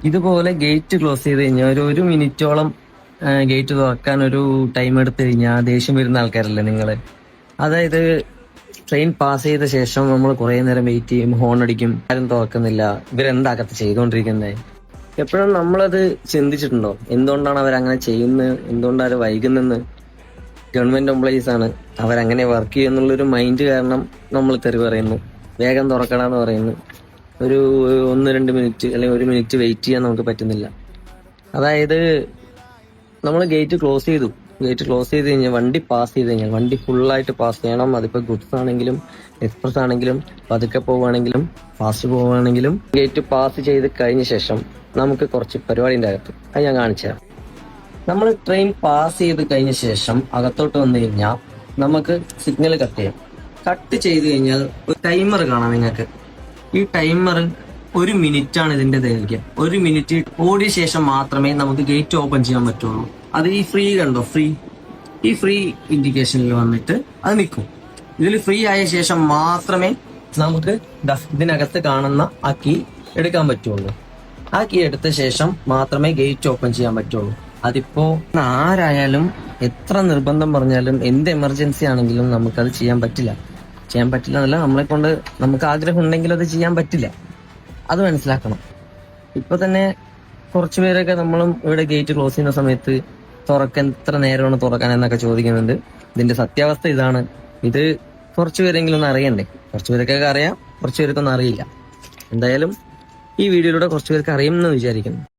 ഇതുപോലെ gate close ചെയ്ത് കഴിഞ്ഞാൽ ഒരു മിനിറ്റോളം ഗേറ്റ് തുറക്കാൻ ഒരു ടൈം എടുത്തു കഴിഞ്ഞാൽ ദേഷ്യം വരുന്ന ആൾക്കാരല്ലേ നിങ്ങള്? അതായത് ട്രെയിൻ പാസ് ചെയ്ത ശേഷം നമ്മൾ കുറെ നേരം വെയിറ്റ് ചെയ്യും, ഹോൺ അടിക്കും, ആരും തുറക്കുന്നില്ല, ഇവരെന്താകത്ത് ചെയ്തുകൊണ്ടിരിക്കുന്നത്? എപ്പോഴും നമ്മളത് ചിന്തിച്ചിട്ടുണ്ടോ? എന്തുകൊണ്ടാണ് അവരങ്ങനെ ചെയ്യുന്നത്, എന്തുകൊണ്ടാണ് അവർ വൈകുന്നെന്ന്? ഗവൺമെന്റ് എംപ്ലോയീസ് ആണ്, അവരങ്ങനെ വർക്ക് ചെയ്യുന്നുള്ളൊരു മൈൻഡ് കാരണം നമ്മൾ തെറി പറയുന്നു, വേഗം തുറക്കണമെന്ന് പറയുന്നു. ഒരു 1-2 മിനിറ്റ് അല്ലെങ്കിൽ 1 മിനിറ്റ് വെയിറ്റ് ചെയ്യാൻ നമുക്ക് പറ്റുന്നില്ല. അതായത് നമ്മൾ ഗേറ്റ് ക്ലോസ് ചെയ്തു, ഗേറ്റ് ക്ലോസ് ചെയ്ത് കഴിഞ്ഞാൽ വണ്ടി പാസ് ചെയ്ത് കഴിഞ്ഞാൽ വണ്ടി ഫുള്ളായിട്ട് പാസ് ചെയ്യണം. അതിപ്പോൾ ഗുഡ്സ് ആണെങ്കിലും എക്സ്പ്രസ് ആണെങ്കിലും പതുക്കെ പോവുകയാണെങ്കിലും ഫാസ്റ്റ് പോവുകയാണെങ്കിലും ഗേറ്റ് പാസ് ചെയ്ത് കഴിഞ്ഞ ശേഷം നമുക്ക് കുറച്ച് പരിപാടിൻ്റെ അകത്ത് അത് ഞാൻ കാണിച്ചു തരാം. നമ്മൾ ട്രെയിൻ പാസ് ചെയ്ത് കഴിഞ്ഞ ശേഷം അകത്തോട്ട് വന്നു കഴിഞ്ഞാൽ നമുക്ക് സിഗ്നൽ കട്ട് ചെയ്യാം. കട്ട് ചെയ്ത് കഴിഞ്ഞാൽ ഒരു ടൈമർ കാണാം നിങ്ങൾക്ക്. ഈ ടൈമർ 1 മിനിറ്റ് ആണ് ഇതിന്റെ ദൈർഘ്യം. 1 മിനിറ്റ് ഓടിയ ശേഷം മാത്രമേ നമുക്ക് ഗേറ്റ് ഓപ്പൺ ചെയ്യാൻ പറ്റുള്ളൂ. അത് ഈ ഫ്രീ കണ്ടോ, ഈ ഫ്രീ ഇൻഡിക്കേഷനിൽ വന്നിട്ട് അത് നിൽക്കും. ഇതിൽ ഫ്രീ ആയ ശേഷം മാത്രമേ നമുക്ക് ഇതിനകത്ത് കാണുന്ന ആ കീ എടുക്കാൻ പറ്റുള്ളൂ. ആ കീ എടുത്ത ശേഷം മാത്രമേ ഗേറ്റ് ഓപ്പൺ ചെയ്യാൻ പറ്റുള്ളൂ. അതിപ്പോ ആരായാലും എത്ര നിർബന്ധം പറഞ്ഞാലും എന്ത് എമർജൻസി ആണെങ്കിലും നമുക്കത് ചെയ്യാൻ പറ്റില്ല എന്നല്ല, നമ്മളെ കൊണ്ട് നമുക്ക് ആഗ്രഹം ഉണ്ടെങ്കിൽ അത് ചെയ്യാൻ പറ്റില്ല. അത് മനസ്സിലാക്കണം. ഇപ്പൊ തന്നെ കുറച്ചു പേരൊക്കെ നമ്മളും ഇവിടെ ഗേറ്റ് ക്ലോസ് ചെയ്യുന്ന സമയത്ത് തുറക്കാൻ എത്ര നേരമാണ് തുറക്കാൻ എന്നൊക്കെ ചോദിക്കുന്നുണ്ട്. ഇതിന്റെ സത്യാവസ്ഥ ഇതാണ്. ഇത് കുറച്ചു പേരെങ്കിലും ഒന്ന് അറിയണ്ടേ? കുറച്ചു പേർക്കൊക്കെ അറിയാം, കുറച്ചു പേർക്കൊന്നും അറിയില്ല. എന്തായാലും ഈ വീഡിയോയിലൂടെ കുറച്ചു പേർക്ക് അറിയുമെന്ന് വിചാരിക്കുന്നു.